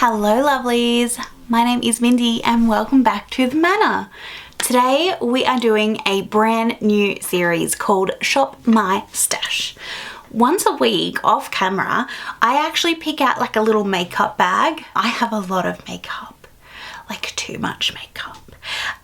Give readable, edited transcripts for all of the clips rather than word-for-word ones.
Hello lovelies, my name is Mindy and welcome back to the Manor. Today we are doing a brand new series called Shop My Stash. Once a week off camera, I actually pick out like a little makeup bag. I have a lot of makeup, like too much makeup.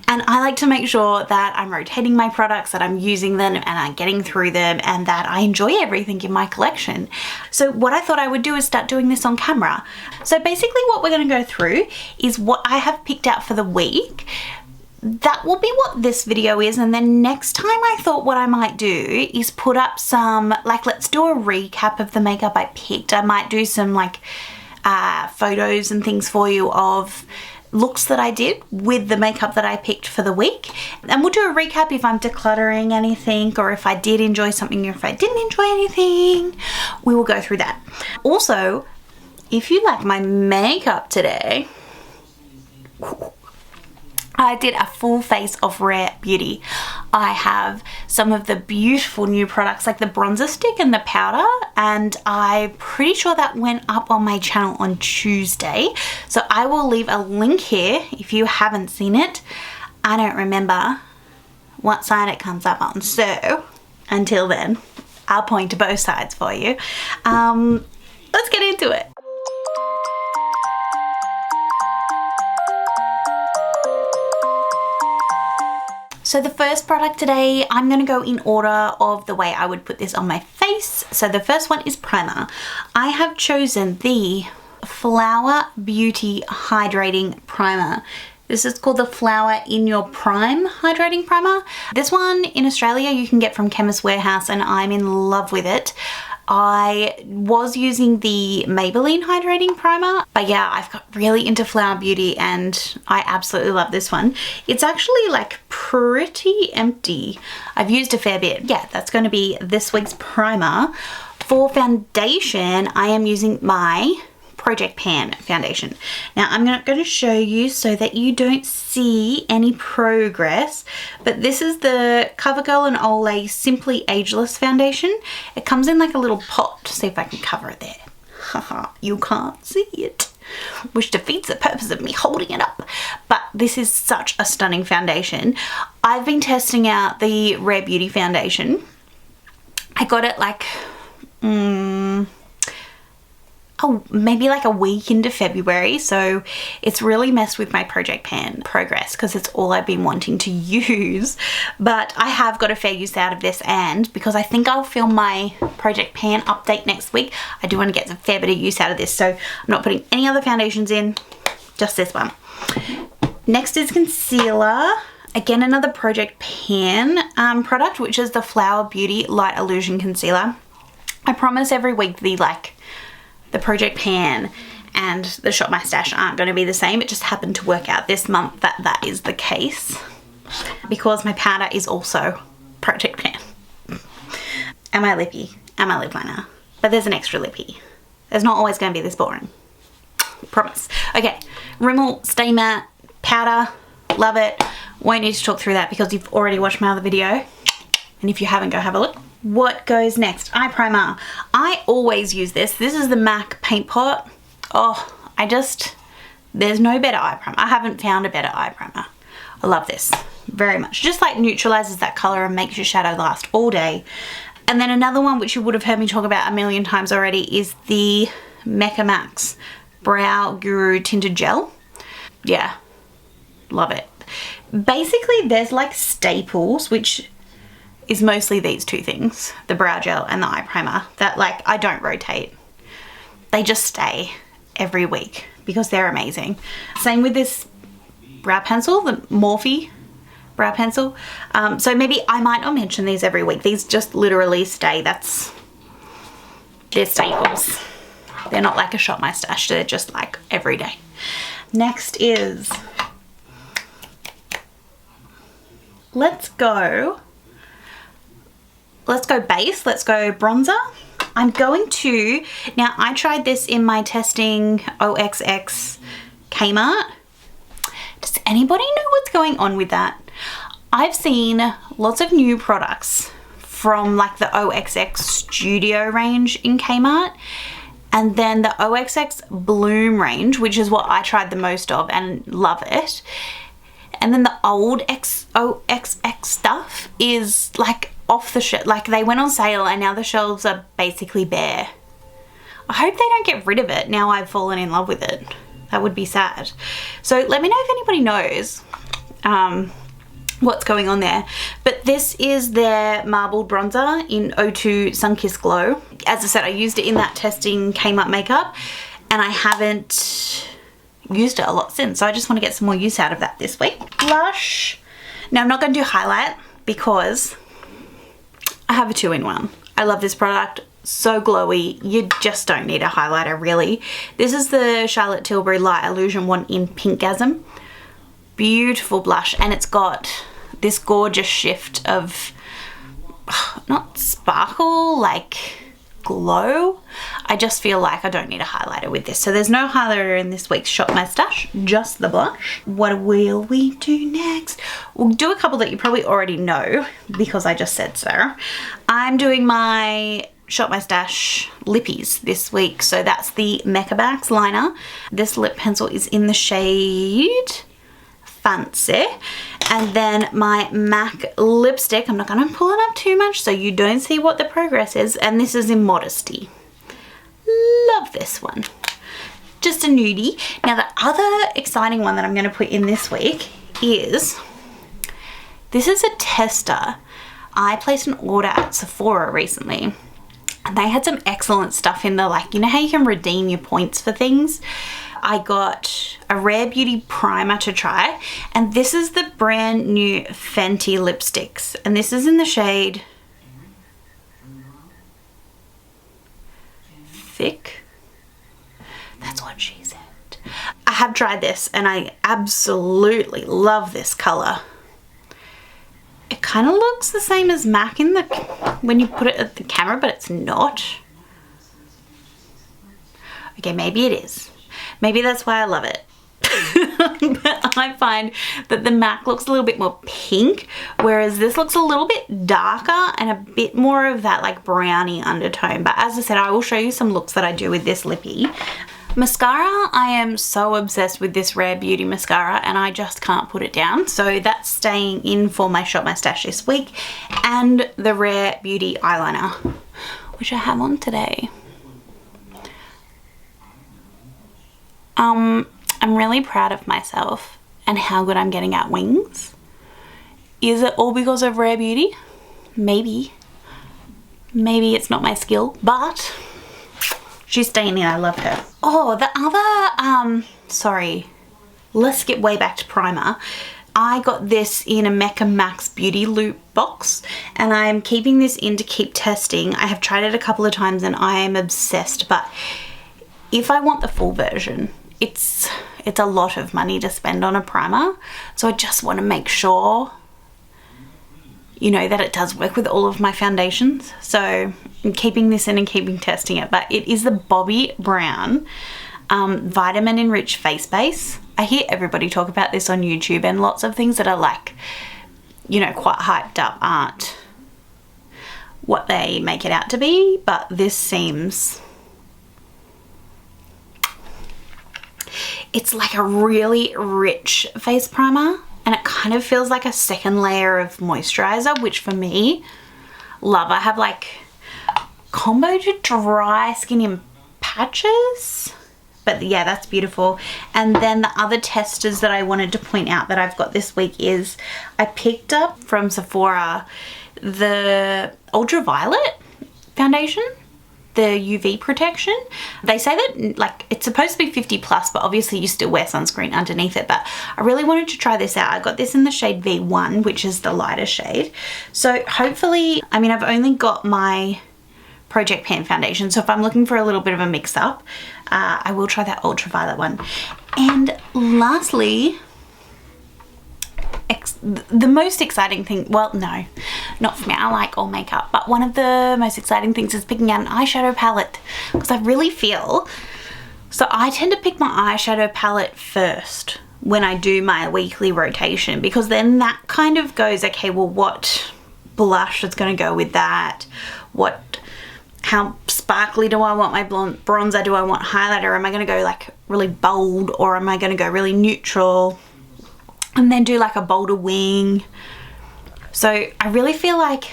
And I like to make sure that I'm rotating my products, that I'm using them and I'm getting through them and that I enjoy everything in my collection. So what I thought I would do is start doing this on camera. So basically what we're going to go through is what I have picked out for the week. That will be what this video is, and then next time I thought what I might do is put up some, like, let's do a recap of the makeup I picked. I might do some like photos and things for you of looks that I did with the makeup that I picked for the week, and we'll do a recap if I'm decluttering anything or if I did enjoy something or if I didn't enjoy anything. We will go through that. Also, if you like my makeup today, I did a full face of Rare Beauty. I have some of the beautiful new products like the bronzer stick and the powder, and I'm pretty sure that went up on my channel on Tuesday. So I will leave a link here if you haven't seen it. I don't remember what side it comes up on. So until then, I'll point to both sides for you. Let's get into it. So the first product today, I'm going to go in order of the way I would put this on my face. So the first one is primer. I have chosen the Flower Beauty Hydrating Primer. This is called the Flower in Your Prime Hydrating Primer. This one in Australia you can get from Chemist Warehouse and I'm in love with it. I was using the Maybelline Hydrating Primer, but yeah, I've got really into Flower Beauty and I absolutely love this one. It's actually like pretty empty. I've used a fair bit. Yeah, that's going to be this week's primer. For foundation, I am using my Project Pan foundation. Now I'm not going to show you so that you don't see any progress, but this is the CoverGirl and Olay Simply Ageless foundation. It comes in like a little pot. See if I can cover it there. Haha, you can't see it, which defeats the purpose of me holding it up. But this is such a stunning foundation. I've been testing out the Rare Beauty foundation. I got it like maybe like a week into February, so it's really messed with my Project Pan progress because it's all I've been wanting to use. But I have got a fair use out of this, and because I think I'll film my Project Pan update next week, I do want to get a fair bit of use out of this, so I'm not putting any other foundations in, just this one. Next is concealer. Again, another Project Pan product, which is the Flower Beauty Light Illusion Concealer. I promise every week the Project Pan and the Shop My Stash aren't going to be the same. It just happened to work out this month that that is the case because my powder is also Project Pan. And my lippy and my lip liner. But there's an extra lippy. There's not always going to be this boring. Promise. Okay, Rimmel Stay Matte powder. Love it. Won't need to talk through that because you've already watched my other video. And if you haven't, go have a look. What goes next? Eye primer. I always use this. This is the MAC Paint Pot. Oh, there's no better eye primer. I haven't found a better eye primer. I love this very much. Just like neutralizes that color and makes your shadow last all day. And then another one which you would have heard me talk about a million times already is the Mecca Max Brow Guru Tinted Gel. Yeah, love it. Basically, there's like staples, which is mostly these two things, the brow gel and the eye primer, that like I don't rotate. They just stay every week because they're amazing. Same with this brow pencil, the Morphe brow pencil. So maybe I might not mention these every week. These just literally stay. They're staples. They're not like a Shop My Stash. They're just like every day. Next is, let's go base, let's go bronzer. I'm going to, now I tried this in my testing OXX Kmart. Does anybody know what's going on with that? I've seen lots of new products from like the OXX Studio range in Kmart, And then the OXX Bloom range, which is what I tried the most of and love it. And then the old XOXX stuff is like off the shelf. Like they went on sale and now the shelves are basically bare. I hope they don't get rid of it now I've fallen in love with it. That would be sad. So let me know if anybody knows what's going on there. But this is their marbled bronzer in O2 Sunkist Glow. As I said, I used it in that testing Kmart makeup and I haven't used it a lot since, so I just want to get some more use out of that this week. Blush. Now I'm not going to do highlight because I have a 2-in-1. I love this product. So glowy. You just don't need a highlighter really. This is the Charlotte Tilbury Light Illusion one in Pinkgasm. Beautiful blush, and it's got this gorgeous shift of not sparkle, like glow. I just feel like I don't need a highlighter with this. So there's no highlighter in this week's Shop My Stash, just the blush. What will we do next? We'll do a couple that you probably already know because I just said so. I'm doing my Shop My Stash Lippies this week. So that's the Mecca liner. This lip pencil is in the shade Fancy. And then my MAC lipstick, I'm not going to pull it up too much so you don't see what the progress is. And this is in Modesty. Love this one. Just a nudie. Now the other exciting one that I'm going to put in this week is, this is a tester. I placed an order at Sephora recently. And they had some excellent stuff in there, like, you know how you can redeem your points for things? I got a Rare Beauty primer to try, and this is the brand new Fenty Lipsticks, and this is in the shade Thick. That's what she said. I have tried this and I absolutely love this color. It kind of looks the same as MAC in the when you put it at the camera, but it's not. Okay, maybe it is. Maybe that's why I love it. But I find that the MAC looks a little bit more pink, whereas this looks a little bit darker and a bit more of that like brownie undertone. But as I said, I will show you some looks that I do with this lippy. Mascara, I am so obsessed with this Rare Beauty mascara and I just can't put it down. So that's staying in for my Shop My Stash this week. And the Rare Beauty eyeliner, which I have on today. I'm really proud of myself and how good I'm getting at wings. Is it all because of Rare Beauty? Maybe. Maybe it's not my skill, but she's staying in. I love her. Oh, the other, sorry. Let's get way back to primer. I got this in a Mecca Max Beauty Loop box and I'm keeping this in to keep testing. I have tried it a couple of times and I am obsessed, but if I want the full version, it's a lot of money to spend on a primer. So I just want to make sure, you know, that it does work with all of my foundations. So I'm keeping this in and keeping testing it. But it is the Bobbi Brown Vitamin Enriched Face Base. I hear everybody talk about this on YouTube, and lots of things that are like, you know, quite hyped up aren't what they make it out to be. But this seems, it's like a really rich face primer and it kind of feels like a second layer of moisturizer, which for me, love. I have like combo to dry skin in patches, but yeah, that's beautiful. And then the other testers that I wanted to point out that I've got this week is I picked up from Sephora the Ultraviolet foundation, the UV protection. They say that like it's supposed to be 50 plus, but obviously you still wear sunscreen underneath it. But I really wanted to try this out. I got this in the shade V1, which is the lighter shade. So hopefully, I mean, I've only got my Project Pan foundation, so if I'm looking for a little bit of a mix up, I will try that Ultraviolet one. And lastly, the most exciting thing, well, no, not for me, I like all makeup, but one of the most exciting things is picking out an eyeshadow palette, because I really feel, so I tend to pick my eyeshadow palette first when I do my weekly rotation, because then that kind of goes, okay, well, what blush is going to go with that, what how sparkly do I want my bronzer? Do I want highlighter? Am I going to go like really bold, or am I going to go really neutral and then do like a bolder wing? So I really feel like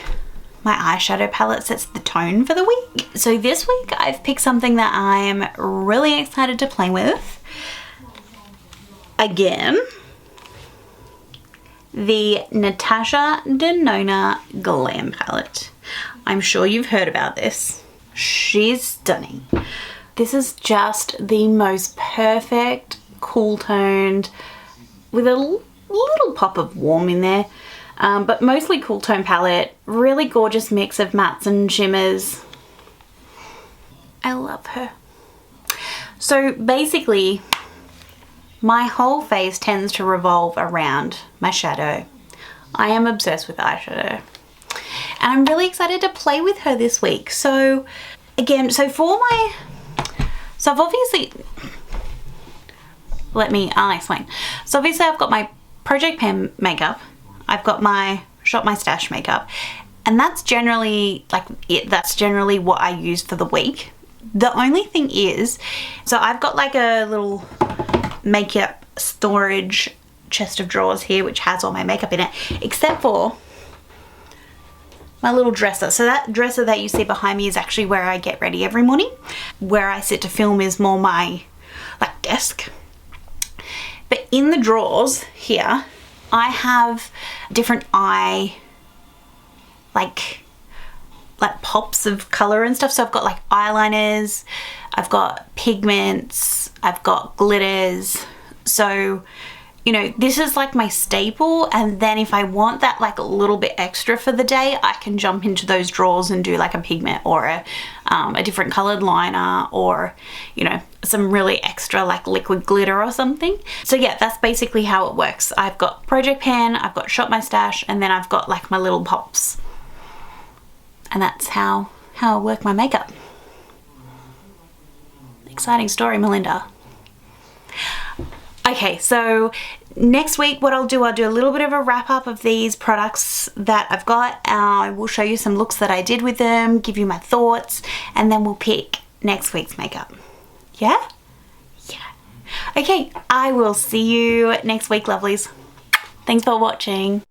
my eyeshadow palette sets the tone for the week. So this week I've picked something that I'm really excited to play with. Again, the Natasha Denona Glam palette. I'm sure you've heard about this. She's stunning. This is just the most perfect, cool toned, with a little pop of warm in there, but mostly cool tone palette. Really gorgeous mix of mattes and shimmers. I love her. So basically, my whole face tends to revolve around my shadow. I am obsessed with eyeshadow. And I'm really excited to play with her this week. So again, I've obviously, I'll explain. So obviously I've got my Project Pan makeup. I've got my Shop My Stash makeup. And that's generally what I use for the week. The only thing is, so I've got like a little makeup storage chest of drawers here, which has all my makeup in it, except for my little dresser. So that dresser that you see behind me is actually where I get ready every morning. Where I sit to film is more my like desk. But in the drawers here, I have different like pops of color and stuff. So I've got like eyeliners, I've got pigments, I've got glitters. So, you know, this is like my staple, and then if I want that like a little bit extra for the day, I can jump into those drawers and do like a pigment or a different colored liner, or, you know, some really extra like liquid glitter or something. So yeah, that's basically how it works. I've got Project Pan, I've got Shop My Stash, and then I've got like my little pops. And that's how I work my makeup. Exciting story, Melinda. Okay, so next week what I'll do a little bit of a wrap up of these products that I've got. I will show you some looks that I did with them, give you my thoughts, and then we'll pick next week's makeup. Yeah? Yeah. Okay, I will see you next week, lovelies. Thanks for watching.